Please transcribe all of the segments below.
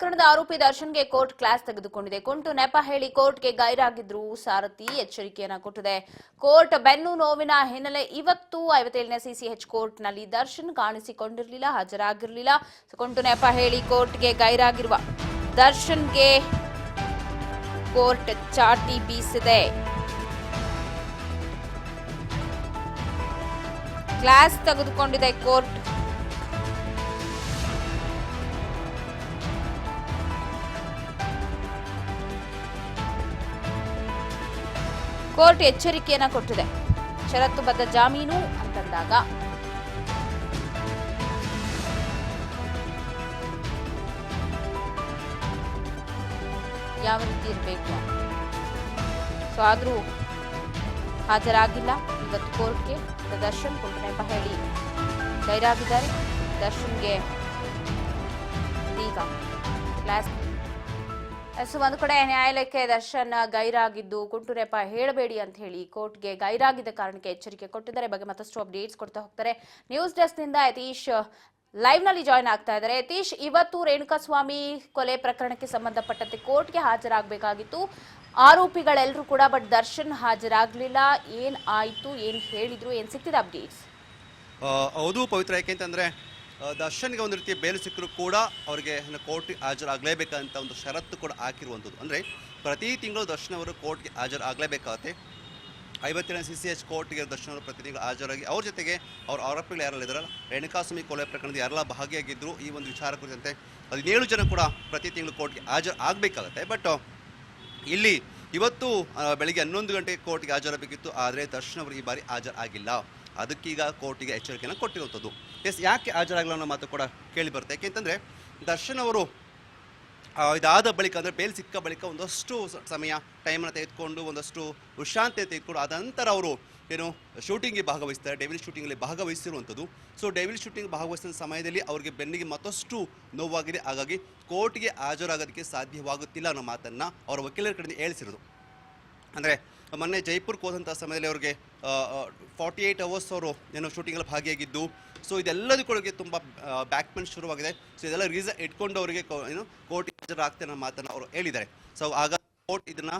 ಪ್ರಕರಣದ ಆರೋಪಿ ದರ್ಶನ್ಗೆ ಕೋರ್ಟ್ ಕ್ಲಾಸ್ ತೆಗೆದುಕೊಂಡಿದೆ. ಕುಂಟು ನೆಪ ಹೇಳಿ ಕೋರ್ಟ್ಗೆ ಗೈರಾಗಿದ್ರು ಸಾರಥಿ ಎಚ್ಚರಿಕೆಯನ್ನ ಕೊಟ್ಟಿದೆ. ಕೋರ್ಟ್ ಬೆನ್ನು ನೋವಿನ ಹಿನ್ನೆಲೆ ಇವತ್ತು 57ನೇ ಸಿಸಿಎಚ್ ಕೋರ್ಟ್ನಲ್ಲಿ ದರ್ಶನ್ ಕಾಣಿಸಿಕೊಂಡಿರಲಿಲ್ಲ, ಹಾಜರಾಗಿರಲಿಲ್ಲ. ಕುಂಟು ನೆಪ ಹೇಳಿ ಕೋರ್ಟ್ಗೆ ಗೈರಾಗಿರುವ ದರ್ಶನ್ಗೆ ಕೋರ್ಟ್ ಚಾಟಿ ಬೀಸಿದೆ. ಕ್ಲಾಸ್ ತೆಗೆದುಕೊಂಡಿದೆ ಕೋರ್ಟ್. ಕೋರ್ಟ್ ಎಚ್ಚರಿಕೆಯನ್ನ ಕೊಟ್ಟಿದೆ. ಷರತ್ತುಬದ್ಧ ಜಾಮೀನು ಅಂತಂದಾಗ ಯಾವ ರೀತಿ ಇರಬೇಕು. ಸೊ ಆದ್ರೂ ಹಾಜರಾಗಿಲ್ಲ ಇವತ್ತು ಕೋರ್ಟ್ಗೆ. ದರ್ಶನ್ ಕುಂಟು ನೆಪ ಹೇಳಿ ಗೈರಾಗಿದ್ದಾರೆ. ದರ್ಶನ್ಗೆ ಈಗ ಕ್ಲಾಸ್. ಒಂದು ಕಡೆ ನ್ಯಾಯಾಲಯಕ್ಕೆ ದರ್ಶನ್ ಗೈರಾಗಿದ್ದು ಕುಂಟು ನೆಪ ಹೇಳಬೇಡಿ ಅಂತ ಹೇಳಿ ಕೋರ್ಟ್ಗೆ ಗೈರಾಗಿದ್ದ ಕಾರಣಕ್ಕೆ ಎಚ್ಚರಿಕೆ ಕೊಟ್ಟಿದ್ದಾರೆ. ಬಗ್ಗೆ ಮತ್ತಷ್ಟು ಅಪ್ಡೇಟ್ಸ್ ಕೊಡ್ತಾ ಹೋಗ್ತಾರೆ. ನ್ಯೂಸ್ ಡೆಸ್ಕ್ ನಿಂದ ಯತೀಶ್ ಲೈವ್ ನಲ್ಲಿ ಜಾಯ್ನ್ ಆಗ್ತಾ ಇದ್ದಾರೆ. ಯತೀಶ್, ಇವತ್ತು ರೇಣುಕಾಸ್ವಾಮಿ ಕೊಲೆ ಪ್ರಕರಣಕ್ಕೆ ಸಂಬಂಧಪಟ್ಟಂತೆ ಕೋರ್ಟ್ಗೆ ಹಾಜರಾಗಬೇಕಾಗಿತ್ತು ಆರೋಪಿಗಳೆಲ್ಲರೂ ಕೂಡ, ಬಟ್ ದರ್ಶನ್ ಹಾಜರಾಗಲಿಲ್ಲ. ಏನ್ ಆಯ್ತು, ಏನ್ ಹೇಳಿದ್ರು, ಏನ್ ಸಿಕ್ತಿದೆ ಅಪ್ಡೇಟ್ಸ್? ಹೌದು ಪವಿತ್ರ, ಯಾಕೆಂತಂದ್ರೆ ದರ್ಶನ್ಗೆ ಒಂದು ರೀತಿ ಬೇಲ್ ಸಿಕ್ಕರೂ ಕೂಡ ಅವರಿಗೆ ಕೋರ್ಟ್ಗೆ ಹಾಜರಾಗಲೇಬೇಕಂತ ಒಂದು ಷರತ್ತು ಕೂಡ ಹಾಕಿರುವಂಥದ್ದು. ಅಂದರೆ ಪ್ರತಿ ತಿಂಗಳು ದರ್ಶನ್ ಅವರು ಕೋರ್ಟ್ಗೆ ಹಾಜರಾಗಲೇಬೇಕಾಗತ್ತೆ. 57ನೇ ಸಿಸಿಎಚ್ ಕೋರ್ಟ್ಗೆ ದರ್ಶನ್ ಅವರು ಪ್ರತಿ ತಿಂಗಳು ಹಾಜರಾಗಿ ಅವ್ರ ಜೊತೆಗೆ ಅವ್ರ ಆರೋಪಿಗಳು ಯಾರೆಲ್ಲ ಇದ್ದಾರಲ್ಲ, ರೇಣುಕಾಸ್ವಾಮಿ ಕೊಲೆ ಪ್ರಕರಣದ ಯಾರೆಲ್ಲ ಭಾಗಿಯಾಗಿದ್ದರು ಈ ಒಂದು ವಿಚಾರ ಕುರಿತಂತೆ 17 ಜನ ಕೂಡ ಪ್ರತಿ ತಿಂಗಳು ಕೋರ್ಟ್ಗೆ ಹಾಜರಾಗಬೇಕಾಗತ್ತೆ. ಬಟ್ ಇಲ್ಲಿ ಇವತ್ತು ಬೆಳಿಗ್ಗೆ 11 ಗಂಟೆಗೆ ಕೋರ್ಟ್ಗೆ ಹಾಜರಾಗಬೇಕಿತ್ತು. ಆದರೆ ದರ್ಶನ್ ಅವರು ಈ ಬಾರಿ ಹಾಜರಾಗಿಲ್ಲ. ಅದಕ್ಕೀಗ ಕೋರ್ಟಿಗೆ ಎಚ್ಚರಿಕೆಯನ್ನು ಕೊಟ್ಟಿರುವಂಥದ್ದು. ಯಾಕೆ ಹಾಜರಾಗಲ್ಲ ಅನ್ನೋ ಮಾತು ಕೂಡ ಕೇಳಿ ಬರುತ್ತೆ. ಯಾಕೆಂತಂದರೆ ದರ್ಶನ್ ಅವರು ಇದಾದ ಬಳಿಕ, ಅಂದರೆ ಬೇಲ್ ಸಿಕ್ಕ ಬಳಿಕ ಒಂದಷ್ಟು ಸಮಯ ಟೈಮನ್ನು ತೆಗೆದುಕೊಂಡು ಒಂದಷ್ಟು ವಿಶ್ರಾಂತಿ ತೆಗೆದುಕೊಂಡು ಆದ ನಂತರ ಅವರು ಏನು ಶೂಟಿಂಗ್ಗೆ ಭಾಗವಹಿಸ್ತಾರೆ. ಡೆವಿಲ್ ಶೂಟಿಂಗಲ್ಲಿ ಭಾಗವಹಿಸಿರುವಂಥದ್ದು. ಸೊ ಡೆವಿಲ್ ಶೂಟಿಂಗ್ ಭಾಗವಹಿಸಿದ ಸಮಯದಲ್ಲಿ ಅವರಿಗೆ ಬೆನ್ನಿಗೆ ಮತ್ತಷ್ಟು ನೋವಾಗಿದೆ. ಹಾಗಾಗಿ ಕೋರ್ಟ್ಗೆ ಹಾಜರಾಗೋದಕ್ಕೆ ಸಾಧ್ಯವಾಗುತ್ತಿಲ್ಲ ಅನ್ನೋ ಮಾತನ್ನು ಅವರ ವಕೀಲರ ಕಡೆಯಿಂದ ಹೇಳಿಸಿರೋದು. ಅಂದರೆ ಮೊನ್ನೆ ಜೈಪುರ್ಗೆ ಹೋದಂಥ ಸಮಯದಲ್ಲಿ ಅವ್ರಿಗೆ 48 ಅವರ್ಸ್ ಅವರು ಏನೋ ಶೂಟಿಂಗಲ್ಲಿ ಭಾಗಿಯಾಗಿದ್ದು. ಸೊ ಇದೆಲ್ಲದಕ್ಕೊಳಗೆ ತುಂಬ ಬ್ಯಾಕ್ ಪೇನ್ ಶುರುವಾಗಿದೆ. ಸೊ ಇದೆಲ್ಲ ರೀಸನ್ ಇಟ್ಕೊಂಡು ಅವರಿಗೆ ಏನು ಕೋರ್ಟ್ ಹಾಜರಾಗ್ತೇನೆ ಅನ್ನೋ ಮಾತನ್ನು ಅವರು ಹೇಳಿದ್ದಾರೆ. ಸೊ ಆಗ ಕೋರ್ಟ್ ಇದನ್ನು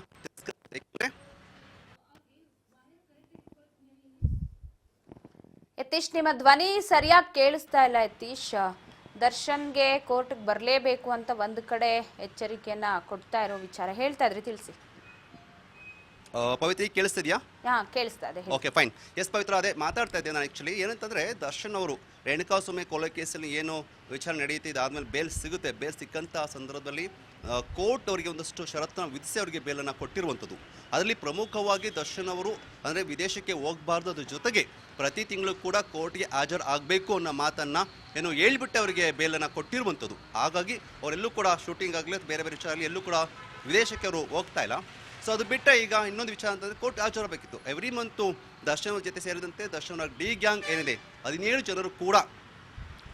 ಯತೀಶ್, ನಿಮ್ಮ ಧ್ವನಿ ಸರಿಯಾಗಿ ಕೇಳಿಸ್ತಾ ಇಲ್ಲ. ಯತೀಶ್, ದರ್ಶನ್ಗೆ ಕೋರ್ಟ್ಗೆ ಬರಲೇಬೇಕು ಅಂತ ಒಂದು ಕಡೆ ಎಚ್ಚರಿಕೆಯನ್ನ ಕೊಡ್ತಾ ಇರೋ ವಿಚಾರ ಹೇಳ್ತಾ ಇದ್ರಿ, ತಿಳಿಸಿ. ಪವಿತ್ರ ಕೇಳಿಸ್ತಿದ್ಯಾ? ಕೇಳಿಸ್ತಾ ಇದೆ. Okay, fine. ಎಸ್ ಪವಿತ್ರ, ಅದೇ ಮಾತಾಡ್ತಾ ಇದ್ದೆ ನಾನು. ಆ್ಯಕ್ಚುಲಿ ಏನಂತಂದರೆ ದರ್ಶನ್ ಅವರು ರೇಣುಕಾಸ್ವಾಮಿ ಕೊಲೆ ಕೇಸಲ್ಲಿ ಏನು ವಿಚಾರಣೆ ನಡೆಯುತ್ತೆ, ಇದಾದಮೇಲೆ ಬೇಲ್ ಸಿಗುತ್ತೆ. ಬೇಲ್ ಸಿಕ್ಕಂಥ ಸಂದರ್ಭದಲ್ಲಿ ಕೋರ್ಟ್ ಅವರಿಗೆ ಒಂದಷ್ಟು ಷರತ್ತನ್ನು ವಿಧಿಸಿ ಅವರಿಗೆ ಬೇಲನ್ನು ಕೊಟ್ಟಿರುವಂಥದ್ದು. ಅದರಲ್ಲಿ ಪ್ರಮುಖವಾಗಿ ದರ್ಶನ್ ಅವರು ಅಂದರೆ ವಿದೇಶಕ್ಕೆ ಹೋಗಬಾರ್ದು, ಅದ್ರ ಜೊತೆಗೆ ಪ್ರತಿ ತಿಂಗಳು ಕೂಡ ಕೋರ್ಟ್ಗೆ ಹಾಜರಾಗಬೇಕು ಅನ್ನೋ ಮಾತನ್ನು ಏನು ಹೇಳ್ಬಿಟ್ಟು ಅವರಿಗೆ ಬೇಲನ್ನು ಕೊಟ್ಟಿರುವಂಥದ್ದು. ಹಾಗಾಗಿ ಅವರೆಲ್ಲೂ ಕೂಡ ಶೂಟಿಂಗ್ ಆಗಲಿ ಬೇರೆ ಬೇರೆ ವಿಚಾರ ಆಗಲಿ ಎಲ್ಲೂ ಕೂಡ ವಿದೇಶಕ್ಕೆ ಅವರು ಹೋಗ್ತಾ ಇಲ್ಲ. ಸೊ ಅದು ಬಿಟ್ಟರೆ ಈಗ ಇನ್ನೊಂದು ವಿಚಾರ ಅಂತಂದರೆ ಕೋರ್ಟ್ ಹಾಜರಾಗಬೇಕಿತ್ತು. ಎವ್ರಿ ಮಂತು ದರ್ಶನ್ ಅವ್ರ ಜೊತೆ ಸೇರಿದಂತೆ ದರ್ಶನ್ ಅವ್ರ ಡಿ ಗ್ಯಾಂಗ್ ಏನಿದೆ 17 ಜನರು ಕೂಡ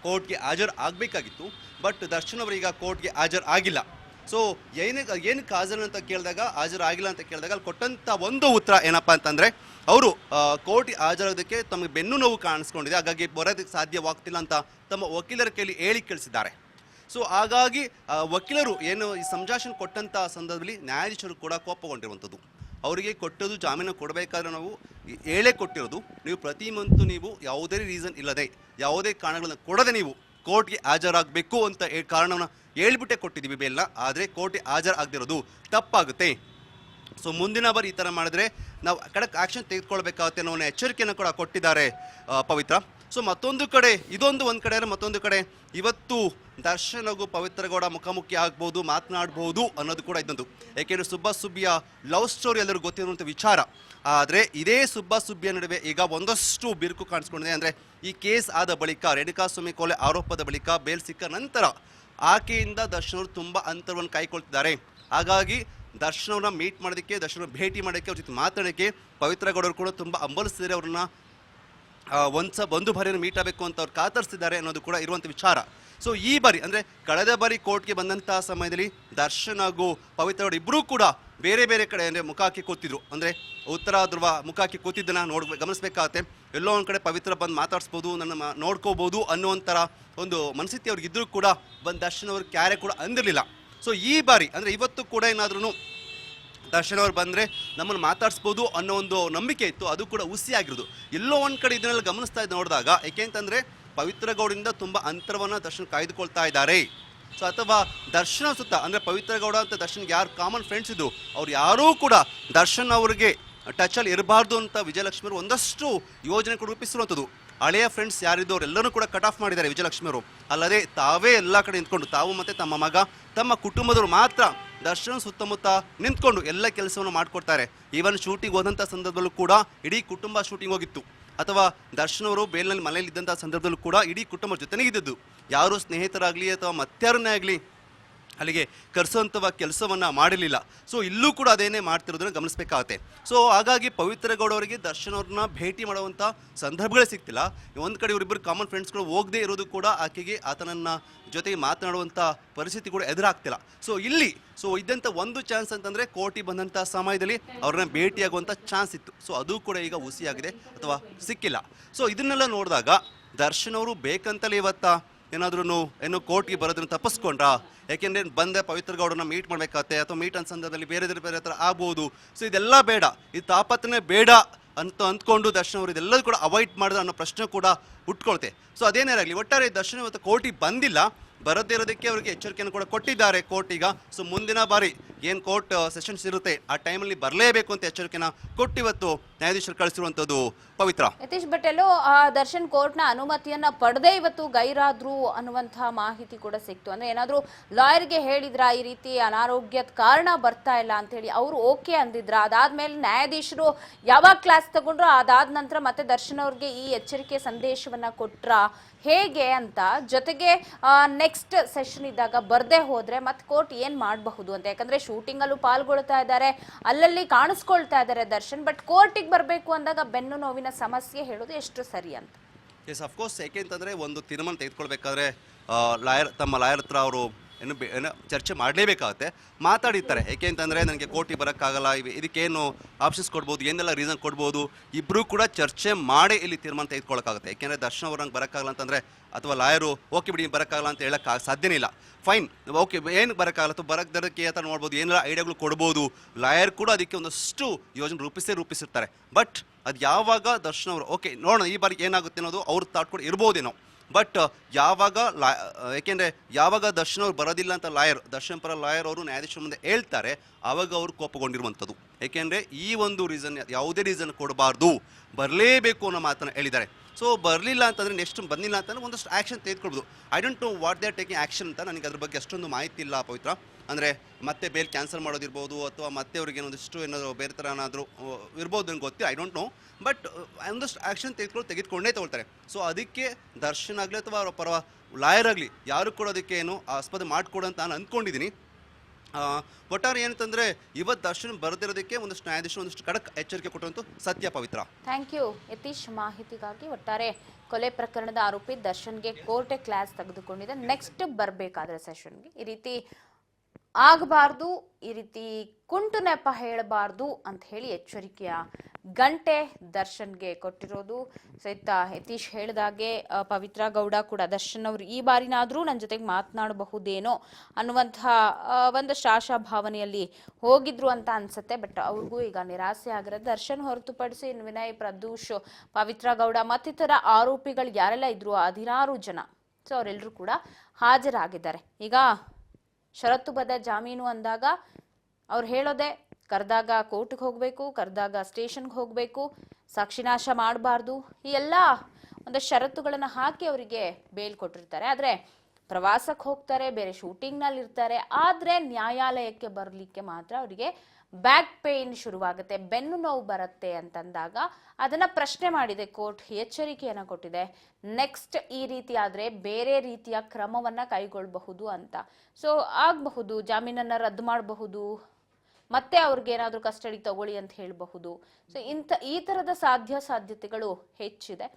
ಕೋರ್ಟ್ಗೆ ಹಾಜರಾಗಬೇಕಾಗಿತ್ತು. ಬಟ್ ದರ್ಶನ್ ಅವರು ಈಗ ಕೋರ್ಟ್ಗೆ ಹಾಜರಾಗಿಲ್ಲ. ಸೊ ಏನಕ್ಕೆ ಹಾಜರು ಅಂತ ಕೇಳಿದಾಗ, ಹಾಜರಾಗಿಲ್ಲ ಅಂತ ಕೇಳಿದಾಗ ಅಲ್ಲಿ ಕೊಟ್ಟಂಥ ಒಂದು ಉತ್ತರ ಏನಪ್ಪ ಅಂತಂದರೆ, ಅವರು ಕೋರ್ಟ್ಗೆ ಹಾಜರಾಗೋದಕ್ಕೆ ತಮಗೆ ಬೆನ್ನು ನೋವು ಕಾಣಿಸ್ಕೊಂಡಿದೆ, ಹಾಗಾಗಿ ಬರೋದಕ್ಕೆ ಸಾಧ್ಯವಾಗ್ತಿಲ್ಲ ಅಂತ ತಮ್ಮ ವಕೀಲರ ಕೈಲಿ ಹೇಳಿ ಕಳಿಸಿದ್ದಾರೆ. ಸೊ ಹಾಗಾಗಿ ವಕೀಲರು ಏನು ಈ ಸಂಜಾಷಣೆ ಕೊಟ್ಟಂಥ ಸಂದರ್ಭದಲ್ಲಿ ನ್ಯಾಯಾಧೀಶರು ಕೂಡ ಕೋಪಗೊಂಡಿರುವಂಥದ್ದು. ಅವರಿಗೆ ಕೊಟ್ಟದ್ದು ಜಾಮೀನು ಕೊಡಬೇಕಾದ್ರೆ ನಾವು ಹೇಳೇ ಕೊಟ್ಟಿರೋದು, ನೀವು ಪ್ರತಿ ಮಂತು ನೀವು ಯಾವುದೇ ರೀಸನ್ ಇಲ್ಲದೆ ಯಾವುದೇ ಕಾರಣಗಳನ್ನು ಕೊಡದೆ ನೀವು ಕೋರ್ಟ್ಗೆ ಹಾಜರಾಗಬೇಕು ಅಂತ ಕಾರಣವನ್ನು ಹೇಳ್ಬಿಟ್ಟೆ ಕೊಟ್ಟಿದ್ದೀವಿ ಬೇಲ್ನ. ಆದರೆ ಕೋರ್ಟ್ಗೆ ಹಾಜರಾಗದಿರೋದು ತಪ್ಪಾಗುತ್ತೆ. ಸೊ ಮುಂದಿನ ಬಾರಿ ಈ ಥರ ಮಾಡಿದ್ರೆ ನಾವು ಖಡಕ್ ಆ್ಯಕ್ಷನ್ ತೆಗೆದುಕೊಳ್ಬೇಕಾಗುತ್ತೆ ಅನ್ನೋ ಎಚ್ಚರಿಕೆಯನ್ನು ಕೂಡ ಕೊಟ್ಟಿದ್ದಾರೆ ಪವಿತ್ರ. ಸೊ ಮತ್ತೊಂದು ಕಡೆ ಒಂದು ಕಡೆ ಮತ್ತೊಂದು ಕಡೆ ಇವತ್ತು ದರ್ಶನ್ ಹಾಗೂ ಪವಿತ್ರ ಗೌಡ ಮುಖಾಮುಖಿ ಆಗ್ಬೋದು, ಮಾತನಾಡ್ಬೋದು ಅನ್ನೋದು ಕೂಡ ಇದ್ದಂತು. ಯಾಕೆಂದರೆ ಸುಬ್ಬಿಯ ಲವ್ ಸ್ಟೋರಿ ಎಲ್ಲರೂ ಗೊತ್ತಿರುವಂಥ ವಿಚಾರ. ಆದರೆ ಇದೇ ಸುಬ್ಬಿಯ ನಡುವೆ ಈಗ ಒಂದಷ್ಟು ಬಿರುಕು ಕಾಣಿಸ್ಕೊಂಡಿದೆ. ಅಂದರೆ ಈ ಕೇಸ್ ಆದ ಬಳಿಕ, ರೇಣುಕಾಸ್ವಾಮಿ ಕೊಲೆ ಆರೋಪದ ಬಳಿಕ ಬೇಲ್ ಸಿಕ್ಕ ನಂತರ ಆಕೆಯಿಂದ ದರ್ಶನ್ ಅವರು ತುಂಬ ಅಂತರವನ್ನು ಕಾಯ್ಕೊಳ್ತಿದ್ದಾರೆ. ಹಾಗಾಗಿ ದರ್ಶನ್ ಅವ್ರನ್ನ ಮೀಟ್ ಮಾಡೋದಕ್ಕೆ, ದರ್ಶನ್ ಭೇಟಿ ಮಾಡೋಕ್ಕೆ, ಅವ್ರ ಜೊತೆ ಮಾತಾಡೋಕ್ಕೆ ಪವಿತ್ರ ಗೌಡರು ಕೂಡ ತುಂಬ ಹಂಬಲಿಸ್ತಿದ್ದಾರೆ. ಅವ್ರನ್ನ ಒಂದು ಬಾರಿಯನ್ನು ಮೀಟ್ ಆಗಬೇಕು ಅಂತ ಅವ್ರು ಕಾತರಿಸ್ತಿದ್ದಾರೆ ಅನ್ನೋದು ಕೂಡ ಇರುವಂಥ ವಿಚಾರ. ಸೊ ಈ ಬಾರಿ ಅಂದರೆ ಕಳೆದ ಬಾರಿ ಕೋರ್ಟ್ಗೆ ಬಂದಂಥ ಸಮಯದಲ್ಲಿ ದರ್ಶನ್ ಹಾಗೂ ಪವಿತ್ರ ಅವರು ಇಬ್ಬರೂ ಕೂಡ ಬೇರೆ ಬೇರೆ ಕಡೆ ಅಂದರೆ ಮುಖ ಹಾಕಿ ಕೂತಿದ್ರು. ಅಂದರೆ ಉತ್ತರ ಧ್ರುವ ಮುಖ ಹಾಕಿ ಕೂತಿದ್ದನ್ನು ಗಮನಿಸಬೇಕಾಗತ್ತೆ. ಎಲ್ಲೋ ಒಂದು ಕಡೆ ಪವಿತ್ರ ಬಂದು ಮಾತಾಡಿಸ್ಬೋದು, ನನ್ನ ನೋಡ್ಕೋಬೋದು ಅನ್ನುವಂಥರ ಒಂದು ಮನಸ್ಥಿತಿ ಅವ್ರಿಗಿದ್ರೂ ಕೂಡ ಬಂದು ದರ್ಶನ್ ಅವ್ರ ಕ್ಯಾರೆ ಕೂಡ ಅಂದಿರಲಿಲ್ಲ. ಸೊ ಈ ಬಾರಿ ಅಂದರೆ ಇವತ್ತು ಕೂಡ ಏನಾದ್ರೂ ದರ್ಶನ್ ಅವ್ರು ಬಂದರೆ ನಮ್ಮನ್ನು ಮಾತಾಡಿಸ್ಬೋದು ಅನ್ನೋ ಒಂದು ನಂಬಿಕೆ ಇತ್ತು, ಅದು ಕೂಡ ಹುಸಿ ಆಗಿರೋದು. ಎಲ್ಲೋ ಒಂದು ಕಡೆ ಇದನ್ನೆಲ್ಲ ಗಮನಿಸ್ತಾ ಇದ್ದು ನೋಡಿದಾಗ, ಏಕೆಂತಂದರೆ ಪವಿತ್ರ ಗೌಡರಿಂದ ತುಂಬ ಅಂತರವನ್ನು ದರ್ಶನ್ ಕಾಯ್ದುಕೊಳ್ತಾ ಇದ್ದಾರೆ. ಸೊ ಅಥವಾ ದರ್ಶನ ಸುತ್ತ ಅಂದರೆ ಪವಿತ್ರ ಗೌಡ ಅಂತ ದರ್ಶನ್ಗೆ ಯಾರು ಕಾಮನ್ ಫ್ರೆಂಡ್ಸ್ ಇದ್ದು ಅವ್ರು ಯಾರೂ ಕೂಡ ದರ್ಶನ್ ಅವರಿಗೆ ಟಚಲ್ಲಿ ಇರಬಾರ್ದು ಅಂತ ವಿಜಯಲಕ್ಷ್ಮಿ ಅವರು ಒಂದಷ್ಟು ಯೋಜನೆ ಕೂಡ ರೂಪಿಸಿರುವಂಥದ್ದು. ಹಳೆಯ ಫ್ರೆಂಡ್ಸ್ ಯಾರಿದ್ದು ಅವರೆಲ್ಲರೂ ಕೂಡ ಕಟ್ ಆಫ್ ಮಾಡಿದ್ದಾರೆ ವಿಜಯಲಕ್ಷ್ಮಿ ಅವರು. ಅಲ್ಲದೆ ತಾವೇ ಎಲ್ಲ ಕಡೆ ನಿಂತ್ಕೊಂಡು, ತಾವು ಮತ್ತು ತಮ್ಮ ಮಗ, ತಮ್ಮ ಕುಟುಂಬದವರು ಮಾತ್ರ ದರ್ಶನ್ ಸುತ್ತಮುತ್ತ ನಿಂತ್ಕೊಂಡು ಎಲ್ಲ ಕೆಲಸವನ್ನು ಮಾಡಿಕೊಡ್ತಾರೆ. ಈವನ್ ಶೂಟಿಂಗ್ ಹೋದಂಥ ಸಂದರ್ಭದಲ್ಲೂ ಕೂಡ ಇಡೀ ಕುಟುಂಬ ಶೂಟಿಂಗ್ ಹೋಗಿತ್ತು. ಅಥವಾ ದರ್ಶನ್ ಅವರು ಬೇಲ್ನಲ್ಲಿ ಮನೆಯಲ್ಲಿ ಇದ್ದಂಥ ಸಂದರ್ಭದಲ್ಲೂ ಕೂಡ ಇಡೀ ಕುಟುಂಬದ ಜೊತೆನೇ ಇದ್ದದ್ದು. ಯಾರು ಸ್ನೇಹಿತರಾಗಲಿ ಅಥವಾ ಮತ್ತಾರನ್ನೇ ಆಗಲಿ ಅಲ್ಲಿಗೆ ಕರೆಸುವಂಥ ಕೆಲಸವನ್ನು ಮಾಡಿರಲಿಲ್ಲ. ಸೊ ಇಲ್ಲೂ ಕೂಡ ಅದೇನೇ ಮಾಡ್ತಿರೋದನ್ನು ಗಮನಿಸಬೇಕಾಗತ್ತೆ. ಸೊ ಹಾಗಾಗಿ ಪವಿತ್ರ ಗೌಡ ಅವರಿಗೆ ದರ್ಶನ್ ಅವ್ರನ್ನ ಭೇಟಿ ಮಾಡುವಂಥ ಸಂದರ್ಭಗಳೇ ಸಿಗ್ತಿಲ್ಲ. ಒಂದು ಕಡೆ ಇವರಿಬ್ಬರು ಕಾಮನ್ ಫ್ರೆಂಡ್ಸ್ಗಳು ಹೋಗದೇ ಇರೋದು ಕೂಡ ಆಕೆಗೆ ಆತನನ್ನು ಜೊತೆಗೆ ಮಾತನಾಡುವಂಥ ಪರಿಸ್ಥಿತಿ ಕೂಡ ಎದುರಾಗ್ತಿಲ್ಲ. ಸೊ ಇಲ್ಲಿ ಇದ್ದಂಥ ಒಂದು ಚಾನ್ಸ್ ಅಂತಂದರೆ ಕೋರ್ಟಿಗೆ ಬಂದಂಥ ಸಮಯದಲ್ಲಿ ಅವ್ರನ್ನ ಭೇಟಿಯಾಗುವಂಥ ಚಾನ್ಸ್ ಇತ್ತು. ಸೊ ಅದು ಕೂಡ ಈಗ ಹುಸಿಯಾಗಿದೆ ಅಥವಾ ಸಿಕ್ಕಿಲ್ಲ. ಸೊ ಇದನ್ನೆಲ್ಲ ನೋಡಿದಾಗ ದರ್ಶನ್ ಅವರು ಬೇಕಂತಲೇ ಏನಾದ್ರೂ ಕೋರ್ಟ್ಗೆ ಬರೋದನ್ನು ತಪ್ಪಿಸ್ಕೊಂಡ್ರಾ? ಯಾಕೆಂದರೆ ಬಂದೆ ಪವಿತ್ರ ಗೌಡನ ಮೀಟ್ ಮಾಡಬೇಕಾಗತ್ತೆ, ಅಥವಾ ಮೀಟ್ ಅನ್ನೋ ಸಂದರ್ಭದಲ್ಲಿ ಬೇರೆ ಹತ್ರ ಆಗ್ಬೋದು. ಸೊ ಇದೆಲ್ಲ ಬೇಡ, ಇದು ತಾಪತ್ರನೇ ಬೇಡ ಅಂತ ಅಂದ್ಕೊಂಡು ದರ್ಶನ್ ಅವರು ಇದೆಲ್ಲದೂ ಕೂಡ ಅವಾಯ್ಡ್ ಮಾಡಿದ್ರೆ ಅನ್ನೋ ಪ್ರಶ್ನೆ ಕೂಡ ಹುಟ್ಕೊಳ್ತೆ. ಸೊ ಅದೇನೇ ಆಗಲಿ, ಒಟ್ಟಾರೆ ದರ್ಶನ್ ಇವತ್ತು ಕೋರ್ಟಿಗೆ ಬಂದಿಲ್ಲ, ಬರದೇ ಇರೋದಕ್ಕೆ ಅವರಿಗೆ ಎಚ್ಚರಿಕೆಯನ್ನು ಕೂಡ ಕೊಟ್ಟಿದ್ದಾರೆ ಕೋರ್ಟ್ ಈಗ. ಸೊ ಮುಂದಿನ ಬಾರಿ ಏನು ಕೋರ್ಟ್ ಸೆಷನ್ಸ್ ಇರುತ್ತೆ ಆ ಟೈಮಲ್ಲಿ ಬರಲೇಬೇಕು ಅಂತ ಎಚ್ಚರಿಕೆನ ಕೊಟ್ಟು ಇವತ್ತು ನ್ಯಾಯಾಧೀಶರು ಕಳಿಸಿರುವಂಥದ್ದು. ಪವಿತ್ರ, ಯತೀಶ್ ಬಟ್ ಎಲ್ಲೋ ದರ್ಶನ್ ಕೋರ್ಟ್ನ ಅನುಮತಿಯನ್ನ ಪಡೆದೇ ಇವತ್ತು ಗೈರಾದ್ರು ಅನ್ನುವಂತಹ ಮಾಹಿತಿ ಕೂಡ ಸಿಕ್ತು. ಅಂದ್ರೆ ಏನಾದ್ರು ಲಾಯರ್ಗೆ ಹೇಳಿದ್ರ ಈ ರೀತಿ ಅನಾರೋಗ್ಯದ ಕಾರಣ ಬರ್ತಾ ಇಲ್ಲ ಅಂತ ಹೇಳಿ ಅವರು ಓಕೆ ಅಂದಿದ್ರ? ಅದಾದ್ಮೇಲೆ ನ್ಯಾಯಾಧೀಶರು ಯಾವಾಗ ಕ್ಲಾಸ್ ತಗೊಂಡ್ರು ಅದಾದ ನಂತರ ಮತ್ತೆ ದರ್ಶನ್ ಅವ್ರಿಗೆ ಈ ಎಚ್ಚರಿಕೆ ಸಂದೇಶವನ್ನ ಕೊಟ್ರ ಹೇಗೆ ಅಂತ, ಜೊತೆಗೆ ನೆಕ್ಸ್ಟ್ ಸೆಷನ್ ಇದ್ದಾಗ ಬರ್ದೇ ಹೋದ್ರೆ ಮತ್ತೆ ಕೋರ್ಟ್ ಏನ್ ಮಾಡಬಹುದು ಅಂತ? ಯಾಕಂದ್ರೆ ಶೂಟಿಂಗ್ ಅಲ್ಲೂ ಪಾಲ್ಗೊಳ್ತಾ ಇದ್ದಾರೆ, ಅಲ್ಲಲ್ಲಿ ಕಾಣಿಸ್ಕೊಳ್ತಾ ಇದ್ದಾರೆ ದರ್ಶನ್, ಬಟ್ ಕೋರ್ಟಿಗೆ ಬರಬೇಕು ಅಂದಾಗ ಬೆನ್ನು ನೋವಿನ ಸಮಸ್ಯೆ ಹೇಳೋದು ಎಷ್ಟು ಸರಿ ಅಂತ? Yes, of course. ಯಾಕೆಂತಂದರೆ ಒಂದು ತೀರ್ಮಾನ ತೆಗೆದುಕೊಳ್ಬೇಕಾದ್ರೆ ತಮ್ಮ ಲಾಯರ್ ಹತ್ರ ಅವರು ಏನು ಚರ್ಚೆ ಮಾಡಲೇಬೇಕಾಗುತ್ತೆ, ಮಾತಾಡಿರ್ತಾರೆ. ಏಕೆಂತಂದರೆ ನನಗೆ ಕೋರ್ಟಿಗೆ ಬರೋಕ್ಕಾಗಲ್ಲ, ಇದಕ್ಕೇನು ಆಪ್ಷನ್ಸ್ ಕೊಡ್ಬೋದು, ಏನೆಲ್ಲ ರೀಸನ್ ಕೊಡ್ಬೋದು, ಇಬ್ಬರೂ ಕೂಡ ಚರ್ಚೆ ಮಾಡಿ ಇಲ್ಲಿ ತೀರ್ಮಾನ ತೆಗೆದುಕೊಳ್ಳೋಕ್ಕಾಗುತ್ತೆ. ಏಕೆಂದರೆ ದರ್ಶನ್ ಅವ್ರು ನಂಗೆ ಬರೋಕ್ಕಾಗಲ್ಲ ಅಂತಂದರೆ, ಅಥವಾ ಲಾಯರು ಓಕೆ ಬಿಡಿ ಬರೋಕ್ಕಾಗಲ್ಲ ಅಂತ ಹೇಳೋಕ್ಕೆ ಸಾಧ್ಯನೇ ಇಲ್ಲ. ಫೈನ್, ಓಕೆ, ಏನು ಬರೋಕ್ಕಾಗಲ್ಲ ಅಥವಾ ಬರೋಕ್ಕೆ ಆ ಥರ ನೋಡ್ಬೋದು, ಏನೆಲ್ಲ ಐಡಿಯಾಗಳು ಕೊಡ್ಬೋದು. ಲಾಯರ್ ಕೂಡ ಅದಕ್ಕೆ ಒಂದಷ್ಟು ಯೋಜನೆ ರೂಪಿಸಿರ್ತಾರೆ. ಬಟ್ ಅದು ಯಾವಾಗ ದರ್ಶನ್ ಅವರು ಓಕೆ ನೋಡೋಣ ಈ ಬಾರಿ ಏನಾಗುತ್ತೆ ಅನ್ನೋದು ಅವ್ರ ಥಾಟ್ ಕೂಡ ಇರ್ಬೋದೇನೋ. ಬಟ್ ಯಾವಾಗ ಯಾಕೆಂದರೆ ಯಾವಾಗ ದರ್ಶನ್ ಅವ್ರು ಬರೋದಿಲ್ಲ ಅಂತ ದರ್ಶನ್ ಪರ ಲಾಯರ್ ಅವರು ನ್ಯಾಯಾಧೀಶರ ಮುಂದೆ ಹೇಳ್ತಾರೆ, ಆವಾಗ ಅವರು ಕೋಪಗೊಂಡಿರುವಂಥದ್ದು. ಏಕೆಂದರೆ ಈ ಒಂದು ರೀಸನ್, ಯಾವುದೇ ರೀಸನ್ ಕೊಡಬಾರ್ದು, ಬರಲೇಬೇಕು ಅನ್ನೋ ಮಾತನ್ನು ಹೇಳಿದ್ದಾರೆ. ಸೊ ಬರಲಿಲ್ಲ ಅಂತಂದರೆ ನೆಕ್ಸ್ಟ್ ಬಂದಿಲ್ಲ ಅಂತಂದರೆ ಒಂದಷ್ಟು ಆ್ಯಕ್ಷನ್ ತೆಗೆದುಕೊಳ್ಬೋದು. I don't know what they are taking action ಅಂತ, ನನಗೆ ಅದ್ರ ಬಗ್ಗೆ ಅಷ್ಟೊಂದು ಮಾಹಿತಿ ಇಲ್ಲ ಪವಿತ್ರ. ಅಂದರೆ ಮತ್ತೆ ಬೇಲ್ ಕ್ಯಾನ್ಸಲ್ ಮಾಡೋದಿರ್ಬೋದು, ಅಥವಾ ಮತ್ತೆ ಅವ್ರಿಗೆ ಒಂದಿಷ್ಟು ಏನಾದರೂ ಬೇರೆ ಥರ ಏನಾದರೂ ಇರ್ಬೋದು, ನನಗೆ ಗೊತ್ತಿಲ್ಲ, ಐ ಡೋಂಟ್ ನೋ. ಬಟ್ ಒಂದಷ್ಟು ಆ್ಯಕ್ಷನ್ ತೆಗೆದುಕೊಂಡೇ ತಗೊಳ್ತಾರೆ. ಸೊ ಅದಕ್ಕೆ ದರ್ಶನ್ ಆಗಲಿ ಅಥವಾ ಅವರ ಪರ ಲಾಯರ್ ಆಗಲಿ ಯಾರು ಕೂಡ ಅದಕ್ಕೆ ಏನು ಆಸ್ಪದ ಮಾಡಿಕೊಡು ಅಂತ ನಾನು ಅಂದ್ಕೊಂಡಿದ್ದೀನಿ. ಒಟ್ಟಾರೆ ಏನಂತಂದರೆ ಇವತ್ತು ದರ್ಶನ್ ಬರೆದಿರೋದಕ್ಕೆ ಒಂದಷ್ಟು ನ್ಯಾಯಾಧೀಶರು ಒಂದಷ್ಟು ಖಡಕ್ ಎಚ್ಚರಿಕೆ ಕೊಟ್ಟಂತೂ ಸತ್ಯ. ಪವಿತ್ರ, ಥ್ಯಾಂಕ್ ಯು ಯತೀಶ್ ಮಾಹಿತಿಗಾಗಿ. ಒಟ್ಟಾರೆ ಕೊಲೆ ಪ್ರಕರಣದ ಆರೋಪಿ ದರ್ಶನ್ಗೆ ಕೋರ್ಟೆ ಕ್ಲಾಸ್ ತೆಗೆದುಕೊಂಡಿದೆ. ನೆಕ್ಸ್ಟ್ ಬರಬೇಕಾದ್ರೆ ಸೆಷನ್ಗೆ ಈ ರೀತಿ ಆಗಬಾರ್ದು, ಈ ರೀತಿ ಕುಂಟು ನೆಪ ಹೇಳಬಾರ್ದು ಅಂತ ಹೇಳಿ ಎಚ್ಚರಿಕೆಯ ಗಂಟೆ ದರ್ಶನ್ಗೆ ಕೊಟ್ಟಿರೋದು. ಸಹಿತ ಯತೀಶ್ ಹೇಳಿದಾಗೆ ಪವಿತ್ರ ಗೌಡ ಕೂಡ ದರ್ಶನ್ ಅವರು ಈ ಬಾರಿನಾದರೂ ನನ್ನ ಜೊತೆಗೆ ಮಾತನಾಡಬಹುದೇನೋ ಅನ್ನುವಂತಹ ಒಂದಷ್ಟು ಆಶಾಭಾವನೆಯಲ್ಲಿ ಹೋಗಿದ್ರು ಅಂತ ಅನ್ಸುತ್ತೆ. ಬಟ್ ಅವ್ರಿಗೂ ಈಗ ನಿರಾಸೆ ಆಗಿರೋದು. ದರ್ಶನ್ ಹೊರತುಪಡಿಸಿ ವಿನಯ್, ಪ್ರದೂಷ್, ಪವಿತ್ರ ಗೌಡ ಮತ್ತಿತರ ಆರೋಪಿಗಳು ಯಾರೆಲ್ಲ ಇದ್ರು 16 ಜನ, ಸೊ ಅವರೆಲ್ಲರೂ ಕೂಡ ಹಾಜರಾಗಿದ್ದಾರೆ. ಈಗ ಷರತ್ತುಬದ್ಧ ಜಾಮೀನು ಅಂದಾಗ ಅವ್ರು ಹೇಳೋದೆ, ಕರೆದಾಗ ಕೋರ್ಟ್ಗೆ ಹೋಗಬೇಕು, ಕರೆದಾಗ ಸ್ಟೇಷನ್ಗೆ ಹೋಗಬೇಕು, ಸಾಕ್ಷಿನಾಶ ಮಾಡಬಾರ್ದು, ಈ ಎಲ್ಲ ಒಂದಷ್ಟು ಷರತ್ತುಗಳನ್ನು ಹಾಕಿ ಅವರಿಗೆ ಬೇಲ್ ಕೊಟ್ಟಿರ್ತಾರೆ. ಆದರೆ ಪ್ರವಾಸಕ್ಕೆ ಹೋಗ್ತಾರೆ, ಬೇರೆ ಶೂಟಿಂಗ್ನಲ್ಲಿ ಇರ್ತಾರೆ, ಆದರೆ ನ್ಯಾಯಾಲಯಕ್ಕೆ ಬರಲಿಕ್ಕೆ ಮಾತ್ರ ಅವರಿಗೆ ಬ್ಯಾಕ್ ಪೇನ್ ಶುರುವಾಗುತ್ತೆ, ಬೆನ್ನು ನೋವು ಬರುತ್ತೆ ಅಂತಂದಾಗ ಅದನ್ನು ಪ್ರಶ್ನೆ ಮಾಡಿದೆ ಕೋರ್ಟ್, ಎಚ್ಚರಿಕೆಯನ್ನು ಕೊಟ್ಟಿದೆ. ನೆಕ್ಸ್ಟ್ ಈ ರೀತಿ ಆದರೆ ಬೇರೆ ರೀತಿಯ ಕ್ರಮವನ್ನು ಕೈಗೊಳ್ಳಬಹುದು ಅಂತ. ಸೊ ಆಗಬಹುದು, ಜಾಮೀನನ್ನು ರದ್ದು ಮಾಡಬಹುದು, ಮತ್ತೆ ಅವ್ರಿಗೆ ಏನಾದರೂ ಕಸ್ಟಡಿ ತಗೊಳ್ಳಿ ಅಂತ ಹೇಳಬಹುದು. ಸೊ ಈ ಥರದ ಸಾಧ್ಯತೆಗಳು ಹೆಚ್ಚಿದೆ.